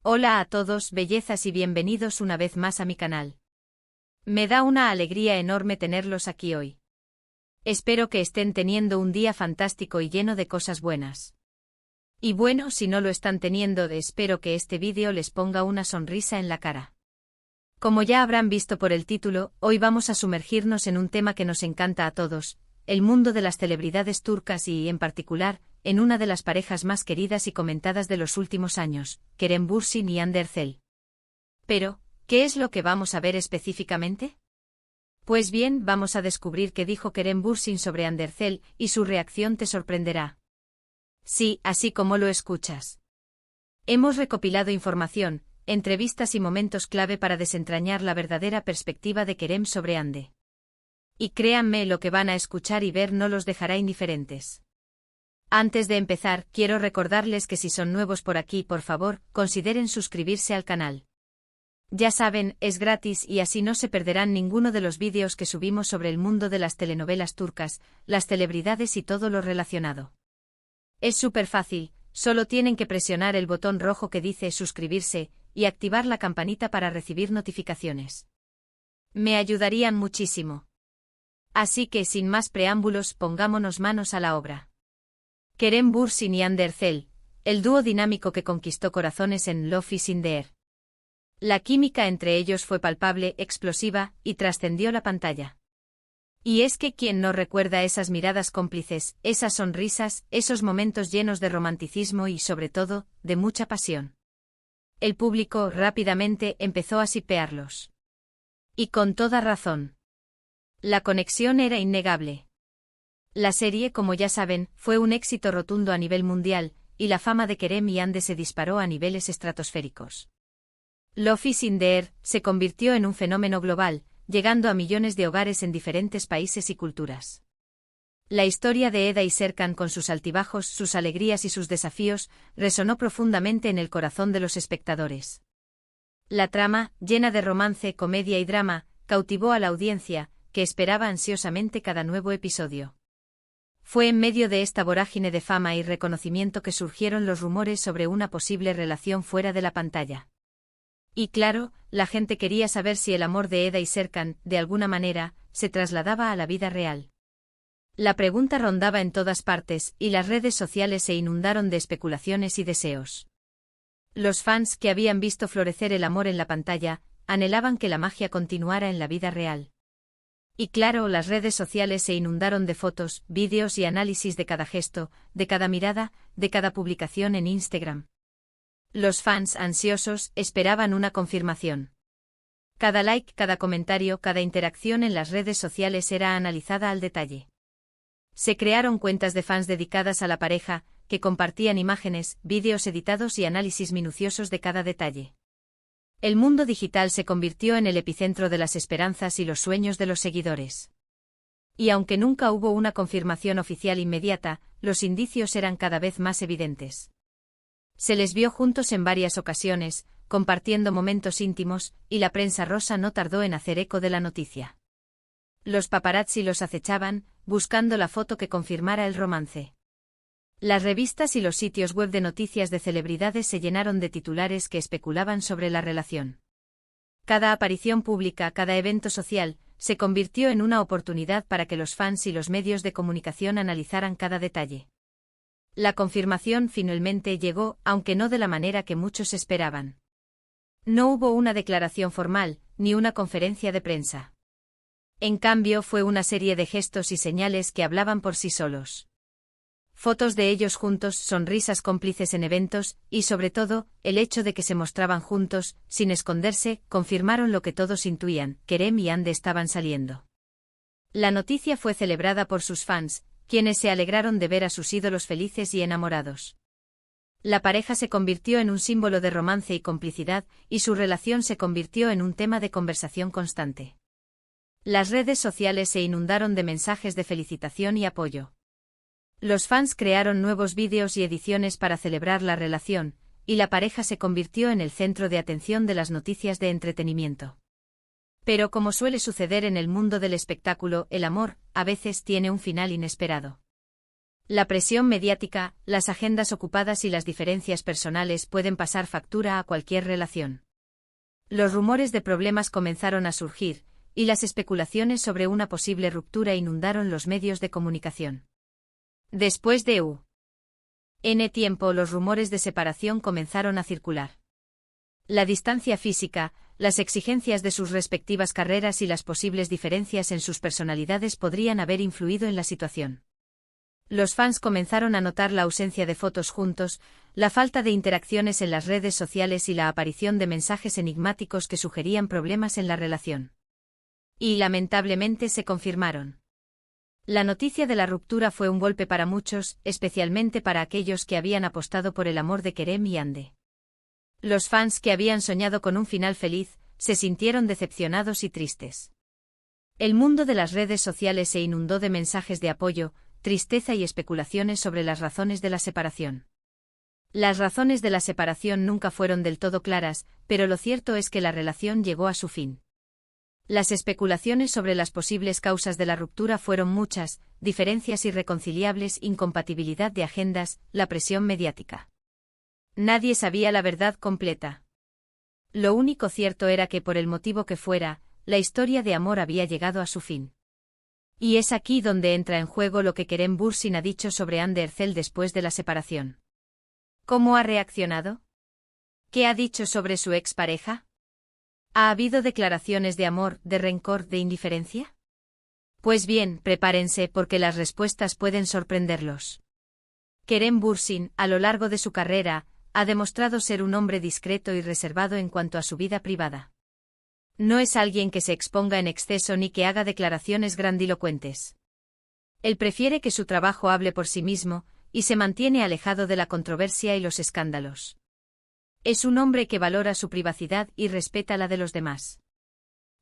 Hola a todos, bellezas y bienvenidos una vez más a mi canal. Me da una alegría enorme tenerlos aquí hoy. Espero que estén teniendo un día fantástico y lleno de cosas buenas. Y bueno, si no lo están teniendo, espero que este vídeo les ponga una sonrisa en la cara. Como ya habrán visto por el título, hoy vamos a sumergirnos en un tema que nos encanta a todos, el mundo de las celebridades turcas y, en particular, en una de las parejas más queridas y comentadas de los últimos años, Kerem Bürsin y Hande Erçel. Pero, ¿qué es lo que vamos a ver específicamente? Pues bien, vamos a descubrir qué dijo Kerem Bürsin sobre Hande Erçel y su reacción te sorprenderá. Sí, así como lo escuchas. Hemos recopilado información, entrevistas y momentos clave para desentrañar la verdadera perspectiva de Kerem sobre Hande. Y créanme, lo que van a escuchar y ver no los dejará indiferentes. Antes de empezar, quiero recordarles que si son nuevos por aquí, por favor, consideren suscribirse al canal. Ya saben, es gratis y así no se perderán ninguno de los vídeos que subimos sobre el mundo de las telenovelas turcas, las celebridades y todo lo relacionado. Es súper fácil, solo tienen que presionar el botón rojo que dice suscribirse y activar la campanita para recibir notificaciones. Me ayudarían muchísimo. Así que sin más preámbulos, pongámonos manos a la obra. Kerem Bürsin y Hande Erçel, el dúo dinámico que conquistó corazones en Love is in the air. La química entre ellos fue palpable, explosiva, y trascendió la pantalla. Y es que ¿quién no recuerda esas miradas cómplices, esas sonrisas, esos momentos llenos de romanticismo y, sobre todo, de mucha pasión? El público rápidamente empezó a shipearlos. Y con toda razón. La conexión era innegable. La serie, como ya saben, fue un éxito rotundo a nivel mundial, y la fama de Kerem y Hande se disparó a niveles estratosféricos. Love is in the air se convirtió en un fenómeno global, llegando a millones de hogares en diferentes países y culturas. La historia de Eda y Serkan, con sus altibajos, sus alegrías y sus desafíos, resonó profundamente en el corazón de los espectadores. La trama, llena de romance, comedia y drama, cautivó a la audiencia, que esperaba ansiosamente cada nuevo episodio. Fue en medio de esta vorágine de fama y reconocimiento que surgieron los rumores sobre una posible relación fuera de la pantalla. Y claro, la gente quería saber si el amor de Eda y Serkan, de alguna manera, se trasladaba a la vida real. La pregunta rondaba en todas partes, y las redes sociales se inundaron de especulaciones y deseos. Los fans, que habían visto florecer el amor en la pantalla, anhelaban que la magia continuara en la vida real. Y claro, las redes sociales se inundaron de fotos, vídeos y análisis de cada gesto, de cada mirada, de cada publicación en Instagram. Los fans, ansiosos, esperaban una confirmación. Cada like, cada comentario, cada interacción en las redes sociales era analizada al detalle. Se crearon cuentas de fans dedicadas a la pareja, que compartían imágenes, vídeos editados y análisis minuciosos de cada detalle. El mundo digital se convirtió en el epicentro de las esperanzas y los sueños de los seguidores. Y aunque nunca hubo una confirmación oficial inmediata, los indicios eran cada vez más evidentes. Se les vio juntos en varias ocasiones, compartiendo momentos íntimos, y la prensa rosa no tardó en hacer eco de la noticia. Los paparazzi los acechaban, buscando la foto que confirmara el romance. Las revistas y los sitios web de noticias de celebridades se llenaron de titulares que especulaban sobre la relación. Cada aparición pública, cada evento social, se convirtió en una oportunidad para que los fans y los medios de comunicación analizaran cada detalle. La confirmación finalmente llegó, aunque no de la manera que muchos esperaban. No hubo una declaración formal, ni una conferencia de prensa. En cambio, fue una serie de gestos y señales que hablaban por sí solos. Fotos de ellos juntos, sonrisas cómplices en eventos, y sobre todo, el hecho de que se mostraban juntos, sin esconderse, confirmaron lo que todos intuían: Kerem y Hande estaban saliendo. La noticia fue celebrada por sus fans, quienes se alegraron de ver a sus ídolos felices y enamorados. La pareja se convirtió en un símbolo de romance y complicidad, y su relación se convirtió en un tema de conversación constante. Las redes sociales se inundaron de mensajes de felicitación y apoyo. Los fans crearon nuevos vídeos y ediciones para celebrar la relación, y la pareja se convirtió en el centro de atención de las noticias de entretenimiento. Pero como suele suceder en el mundo del espectáculo, el amor, a veces, tiene un final inesperado. La presión mediática, las agendas ocupadas y las diferencias personales pueden pasar factura a cualquier relación. Los rumores de problemas comenzaron a surgir, y las especulaciones sobre una posible ruptura inundaron los medios de comunicación. Después de N tiempo, los rumores de separación comenzaron a circular. La distancia física, las exigencias de sus respectivas carreras y las posibles diferencias en sus personalidades podrían haber influido en la situación. Los fans comenzaron a notar la ausencia de fotos juntos, la falta de interacciones en las redes sociales y la aparición de mensajes enigmáticos que sugerían problemas en la relación. Y lamentablemente se confirmaron. La noticia de la ruptura fue un golpe para muchos, especialmente para aquellos que habían apostado por el amor de Kerem y Hande. Los fans que habían soñado con un final feliz, se sintieron decepcionados y tristes. El mundo de las redes sociales se inundó de mensajes de apoyo, tristeza y especulaciones sobre las razones de la separación. Las razones de la separación nunca fueron del todo claras, pero lo cierto es que la relación llegó a su fin. Las especulaciones sobre las posibles causas de la ruptura fueron muchas: diferencias irreconciliables, incompatibilidad de agendas, la presión mediática. Nadie sabía la verdad completa. Lo único cierto era que, por el motivo que fuera, la historia de amor había llegado a su fin. Y es aquí donde entra en juego lo que Kerem Bürsin ha dicho sobre Hande Erçel después de la separación. ¿Cómo ha reaccionado? ¿Qué ha dicho sobre su expareja? ¿Ha habido declaraciones de amor, de rencor, de indiferencia? Pues bien, prepárense porque las respuestas pueden sorprenderlos. Kerem Bürsin, a lo largo de su carrera, ha demostrado ser un hombre discreto y reservado en cuanto a su vida privada. No es alguien que se exponga en exceso ni que haga declaraciones grandilocuentes. Él prefiere que su trabajo hable por sí mismo, y se mantiene alejado de la controversia y los escándalos. Es un hombre que valora su privacidad y respeta la de los demás.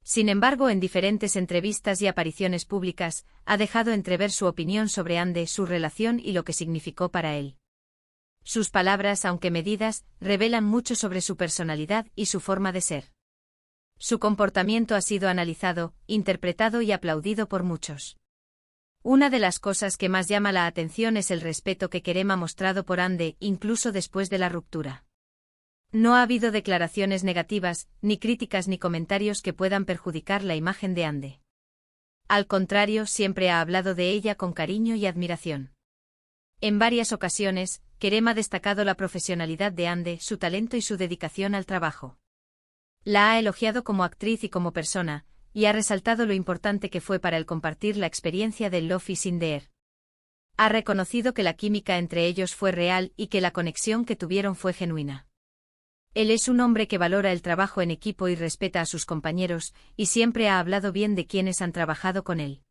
Sin embargo, en diferentes entrevistas y apariciones públicas, ha dejado entrever su opinión sobre Hande, su relación y lo que significó para él. Sus palabras, aunque medidas, revelan mucho sobre su personalidad y su forma de ser. Su comportamiento ha sido analizado, interpretado y aplaudido por muchos. Una de las cosas que más llama la atención es el respeto que Kerem ha mostrado por Hande, incluso después de la ruptura. No ha habido declaraciones negativas, ni críticas ni comentarios que puedan perjudicar la imagen de Hande. Al contrario, siempre ha hablado de ella con cariño y admiración. En varias ocasiones, Kerem ha destacado la profesionalidad de Hande, su talento y su dedicación al trabajo. La ha elogiado como actriz y como persona, y ha resaltado lo importante que fue para él compartir la experiencia del Love is in the Air. Ha reconocido que la química entre ellos fue real y que la conexión que tuvieron fue genuina. Él es un hombre que valora el trabajo en equipo y respeta a sus compañeros, y siempre ha hablado bien de quienes han trabajado con él.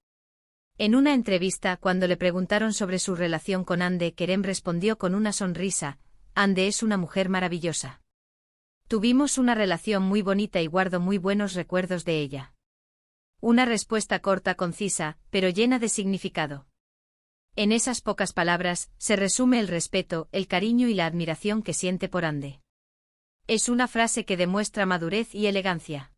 En una entrevista, cuando le preguntaron sobre su relación con Hande, Kerem respondió con una sonrisa: Hande es una mujer maravillosa. Tuvimos una relación muy bonita y guardo muy buenos recuerdos de ella. Una respuesta corta, concisa, pero llena de significado. En esas pocas palabras, se resume el respeto, el cariño y la admiración que siente por Hande. Es una frase que demuestra madurez y elegancia.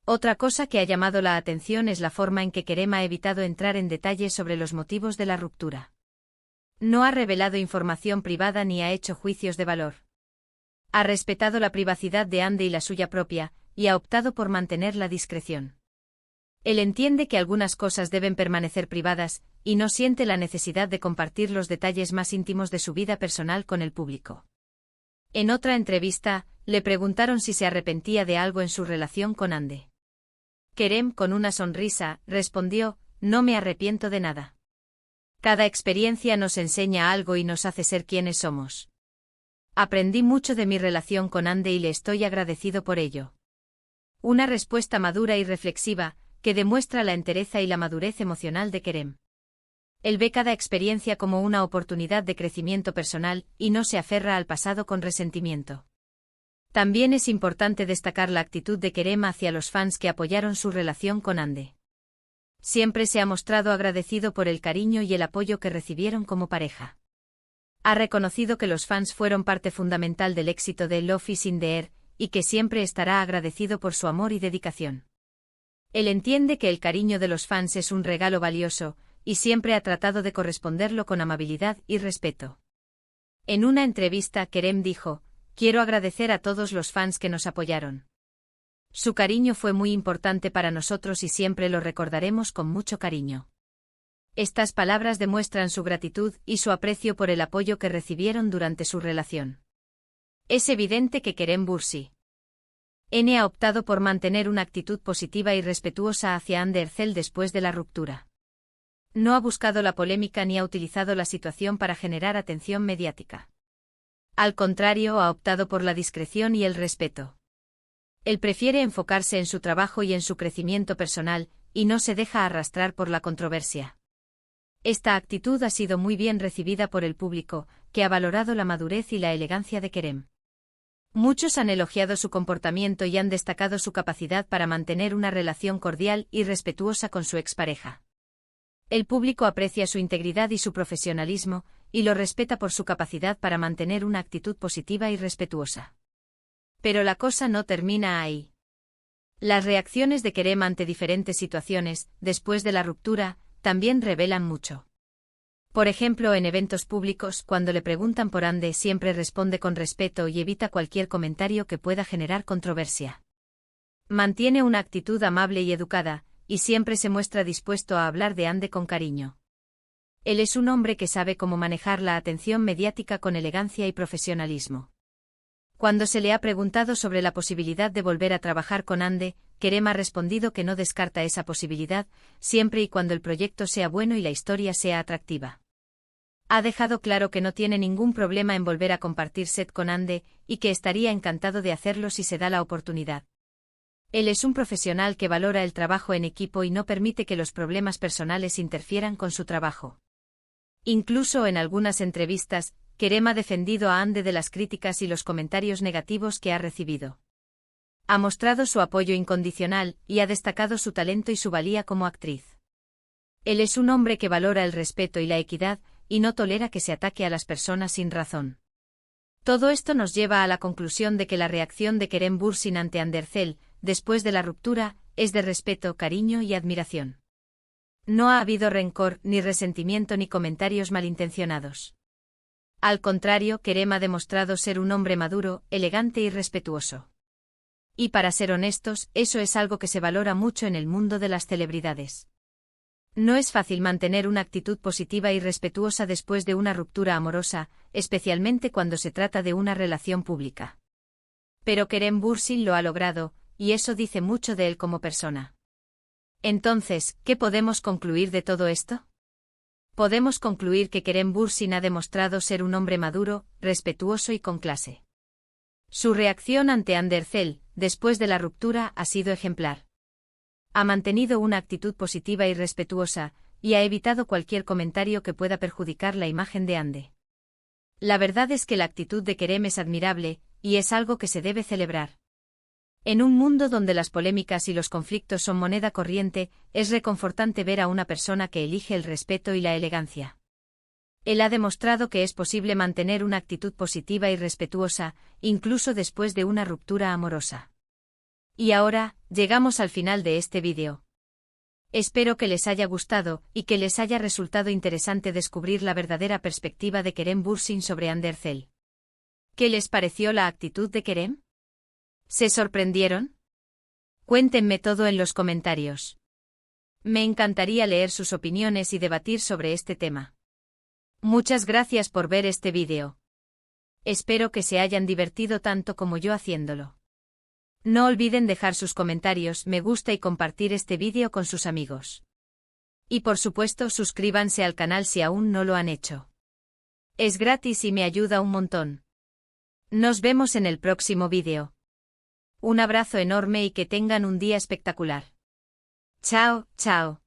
Otra cosa que ha llamado la atención es la forma en que Kerem ha evitado entrar en detalles sobre los motivos de la ruptura. No ha revelado información privada ni ha hecho juicios de valor. Ha respetado la privacidad de Hande y la suya propia, y ha optado por mantener la discreción. Él entiende que algunas cosas deben permanecer privadas, y no siente la necesidad de compartir los detalles más íntimos de su vida personal con el público. En otra entrevista, le preguntaron si se arrepentía de algo en su relación con Hande. Kerem, con una sonrisa, respondió: no me arrepiento de nada. Cada experiencia nos enseña algo y nos hace ser quienes somos. Aprendí mucho de mi relación con Hande y le estoy agradecido por ello. Una respuesta madura y reflexiva, que demuestra la entereza y la madurez emocional de Kerem. Él ve cada experiencia como una oportunidad de crecimiento personal, y no se aferra al pasado con resentimiento. También es importante destacar la actitud de Kerem hacia los fans que apoyaron su relación con Hande. Siempre se ha mostrado agradecido por el cariño y el apoyo que recibieron como pareja. Ha reconocido que los fans fueron parte fundamental del éxito de Love is in the Air, y que siempre estará agradecido por su amor y dedicación. Él entiende que el cariño de los fans es un regalo valioso, y siempre ha tratado de corresponderlo con amabilidad y respeto. En una entrevista, Kerem dijo: "Quiero agradecer a todos los fans que nos apoyaron. Su cariño fue muy importante para nosotros y siempre lo recordaremos con mucho cariño". Estas palabras demuestran su gratitud y su aprecio por el apoyo que recibieron durante su relación. Es evidente que Kerem Bürsin ha optado por mantener una actitud positiva y respetuosa hacia Hande Erçel después de la ruptura. No ha buscado la polémica ni ha utilizado la situación para generar atención mediática. Al contrario, ha optado por la discreción y el respeto. Él prefiere enfocarse en su trabajo y en su crecimiento personal, y no se deja arrastrar por la controversia. Esta actitud ha sido muy bien recibida por el público, que ha valorado la madurez y la elegancia de Kerem. Muchos han elogiado su comportamiento y han destacado su capacidad para mantener una relación cordial y respetuosa con su expareja. El público aprecia su integridad y su profesionalismo, y lo respeta por su capacidad para mantener una actitud positiva y respetuosa. Pero la cosa no termina ahí. Las reacciones de Kerem ante diferentes situaciones, después de la ruptura, también revelan mucho. Por ejemplo, en eventos públicos, cuando le preguntan por Hande, siempre responde con respeto y evita cualquier comentario que pueda generar controversia. Mantiene una actitud amable y educada, y siempre se muestra dispuesto a hablar de Hande con cariño. Él es un hombre que sabe cómo manejar la atención mediática con elegancia y profesionalismo. Cuando se le ha preguntado sobre la posibilidad de volver a trabajar con Hande, Kerem ha respondido que no descarta esa posibilidad, siempre y cuando el proyecto sea bueno y la historia sea atractiva. Ha dejado claro que no tiene ningún problema en volver a compartir set con Hande, y que estaría encantado de hacerlo si se da la oportunidad. Él es un profesional que valora el trabajo en equipo y no permite que los problemas personales interfieran con su trabajo. Incluso en algunas entrevistas, Kerem ha defendido a Hande de las críticas y los comentarios negativos que ha recibido. Ha mostrado su apoyo incondicional y ha destacado su talento y su valía como actriz. Él es un hombre que valora el respeto y la equidad, y no tolera que se ataque a las personas sin razón. Todo esto nos lleva a la conclusión de que la reacción de Kerem Bürsin ante Hande Erçel, después de la ruptura, es de respeto, cariño y admiración. No ha habido rencor, ni resentimiento ni comentarios malintencionados. Al contrario, Kerem ha demostrado ser un hombre maduro, elegante y respetuoso. Y para ser honestos, eso es algo que se valora mucho en el mundo de las celebridades. No es fácil mantener una actitud positiva y respetuosa después de una ruptura amorosa, especialmente cuando se trata de una relación pública. Pero Kerem Bürsin lo ha logrado, y eso dice mucho de él como persona. Entonces, ¿qué podemos concluir de todo esto? Podemos concluir que Kerem Bürsin ha demostrado ser un hombre maduro, respetuoso y con clase. Su reacción ante Hande Erçel, después de la ruptura, ha sido ejemplar. Ha mantenido una actitud positiva y respetuosa, y ha evitado cualquier comentario que pueda perjudicar la imagen de Hande. La verdad es que la actitud de Kerem es admirable, y es algo que se debe celebrar. En un mundo donde las polémicas y los conflictos son moneda corriente, es reconfortante ver a una persona que elige el respeto y la elegancia. Él ha demostrado que es posible mantener una actitud positiva y respetuosa, incluso después de una ruptura amorosa. Y ahora, llegamos al final de este vídeo. Espero que les haya gustado, y que les haya resultado interesante descubrir la verdadera perspectiva de Kerem Bürsin sobre Hande Erçel. ¿Qué les pareció la actitud de Kerem? ¿Se sorprendieron? Cuéntenme todo en los comentarios. Me encantaría leer sus opiniones y debatir sobre este tema. Muchas gracias por ver este vídeo. Espero que se hayan divertido tanto como yo haciéndolo. No olviden dejar sus comentarios, me gusta y compartir este vídeo con sus amigos. Y por supuesto suscríbanse al canal si aún no lo han hecho. Es gratis y me ayuda un montón. Nos vemos en el próximo vídeo. Un abrazo enorme y que tengan un día espectacular. Chao, chao.